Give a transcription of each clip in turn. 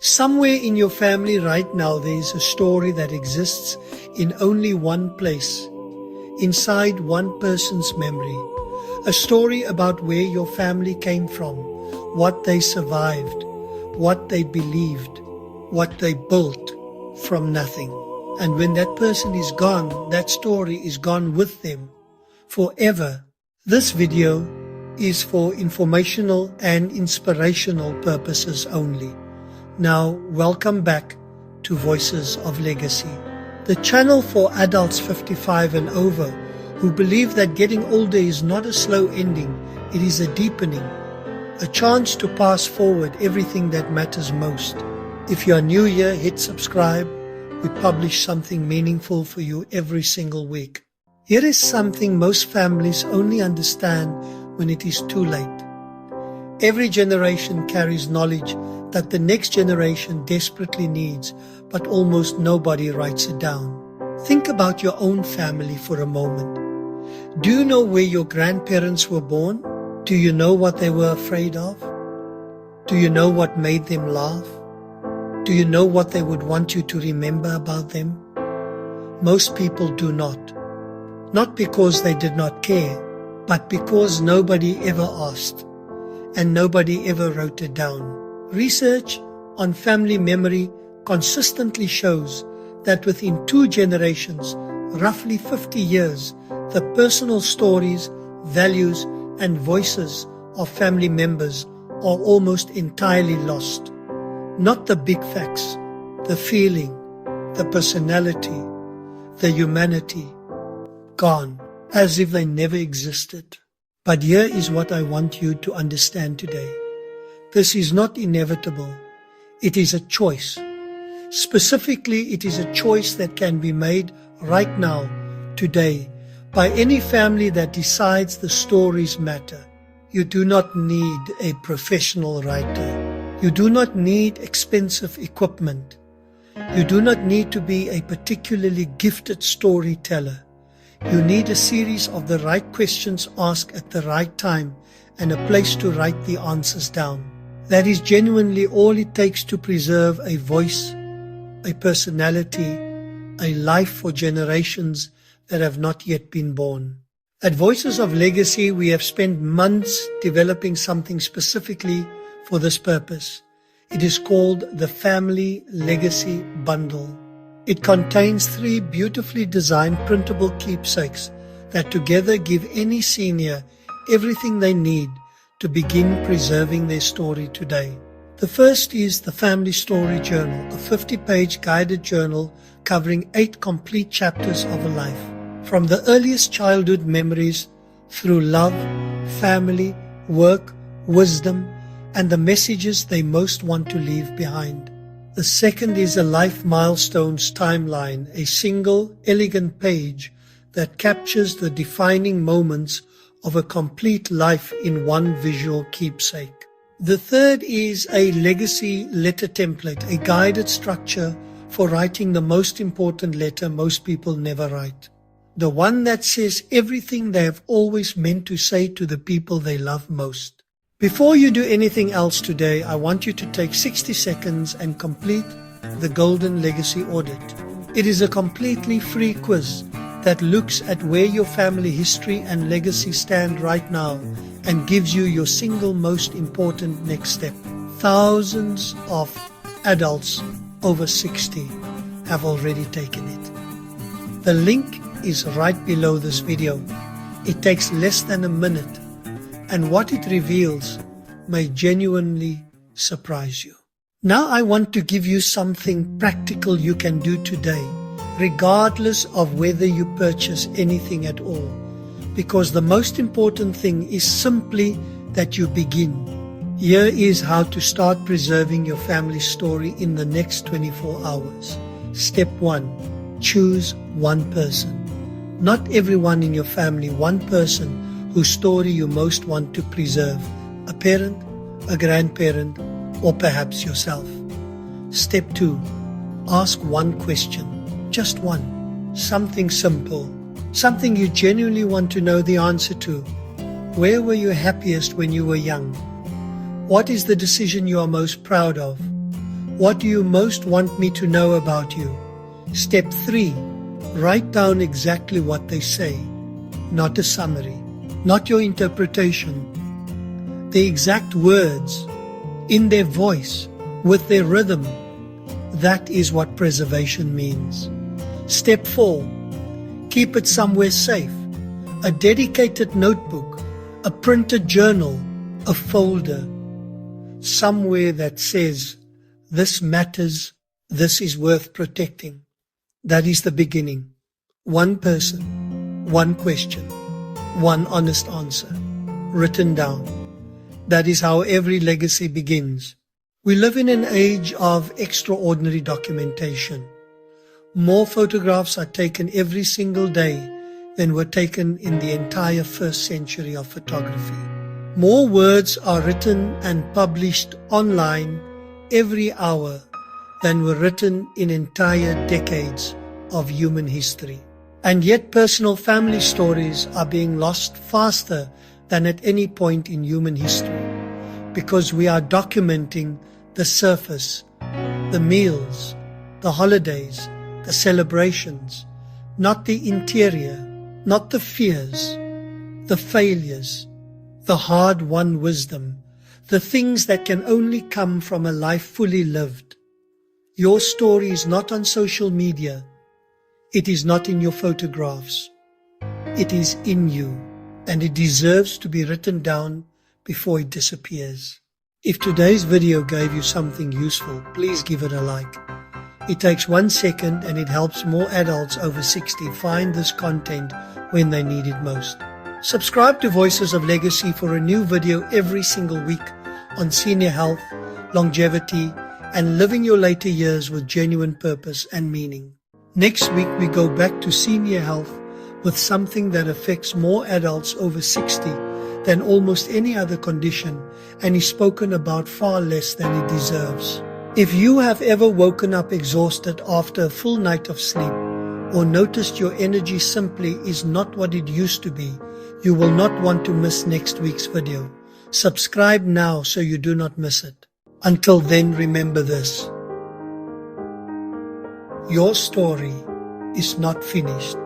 Somewhere in your family right now there is a story that exists in only one place, inside one person's memory. A story about where your family came from, what they survived, what they believed, what they built from nothing. And when that person is gone, that story is gone with them forever. This video is for informational and inspirational purposes only. Now, welcome back to Voices of Legacy, the channel for adults 55 and over who believe that getting older is not a slow ending, it is a deepening, a chance to pass forward everything that matters most. If you are new here, hit subscribe. We publish something meaningful for you every single week. Here is something most families only understand when it is too late. Every generation carries knowledge that the next generation desperately needs, but almost nobody writes it down. Think about your own family for a moment. Do you know where your grandparents were born? Do you know what they were afraid of? Do you know what made them laugh? Do you know what they would want you to remember about them? Most people do not. Not because they did not care, but because nobody ever asked, and nobody ever wrote it down. Research on family memory consistently shows that within 2 generations, roughly 50 years, the personal stories, values, and voices of family members are almost entirely lost. Not the big facts, the feeling, the personality, the humanity, gone, as if they never existed. But here is what I want you to understand today. This is not inevitable. It is a choice. Specifically, it is a choice that can be made right now, today, by any family that decides the stories matter. You do not need a professional writer. You do not need expensive equipment. You do not need to be a particularly gifted storyteller. You need a series of the right questions asked at the right time and a place to write the answers down. That is genuinely all it takes to preserve a voice, a personality, a life for generations that have not yet been born. At Voices of Legacy, we have spent months developing something specifically for this purpose. It is called the Family Legacy Bundle. It contains 3 beautifully designed printable keepsakes that together give any senior everything they need to begin preserving their story today. The first is the Family Story Journal, a 50-page guided journal covering 8 complete chapters of a life. From the earliest childhood memories through love, family, work, wisdom, and the messages they most want to leave behind. The second is a Life Milestones timeline, a single, elegant page that captures the defining moments of a complete life in one visual keepsake. The third is a legacy letter template, a guided structure for writing the most important letter most people never write. The one that says everything they have always meant to say to the people they love most. Before you do anything else today, I want you to take 60 seconds and complete the Golden Legacy Audit. It is a completely free quiz that looks at where your family history and legacy stand right now and gives you your single most important next step. Thousands of adults over 60 have already taken it. The link is right below this video. It takes less than a minute, and what it reveals may genuinely surprise you. Now I want to give you something practical you can do today, regardless of whether you purchase anything at all, because the most important thing is simply that you begin. Here is how to start preserving your family story in the next 24 hours. Step 1. Choose one person. Not everyone in your family, one person whose story you most want to preserve. A parent, a grandparent, or perhaps yourself. Step 2. Ask one question. Just one. Something simple. Something you genuinely want to know the answer to. Where were you happiest when you were young? What is the decision you are most proud of? What do you most want me to know about you? Step 3. Write down exactly what they say, not a summary, not your interpretation. The exact words, in their voice, with their rhythm. That is what preservation means. Step 4. Keep it somewhere safe. A dedicated notebook, a printed journal, a folder. Somewhere that says, this matters, this is worth protecting. That is the beginning. One person, one question, one honest answer, written down. That is how every legacy begins. We live in an age of extraordinary documentation. More photographs are taken every single day than were taken in the entire first century of photography. More words are written and published online every hour than were written in entire decades of human history. And yet personal family stories are being lost faster than at any point in human history, because we are documenting the surface, the meals, the holidays, the celebrations, not the interior, not the fears, the failures, the hard-won wisdom, the things that can only come from a life fully lived. Your story is not on social media. It is not in your photographs. It is in you, and it deserves to be written down before it disappears. If today's video gave you something useful, please give it a like. It takes 1 second and it helps more adults over 60 find this content when they need it most. Subscribe to Voices of Legacy for a new video every single week on senior health, longevity, and living your later years with genuine purpose and meaning. Next week, we go back to senior health with something that affects more adults over 60 than almost any other condition and is spoken about far less than it deserves. If you have ever woken up exhausted after a full night of sleep, or noticed your energy simply is not what it used to be, you will not want to miss next week's video. Subscribe now so you do not miss it. Until then, remember this. Your story is not finished,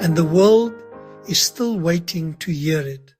and the world is still waiting to hear it.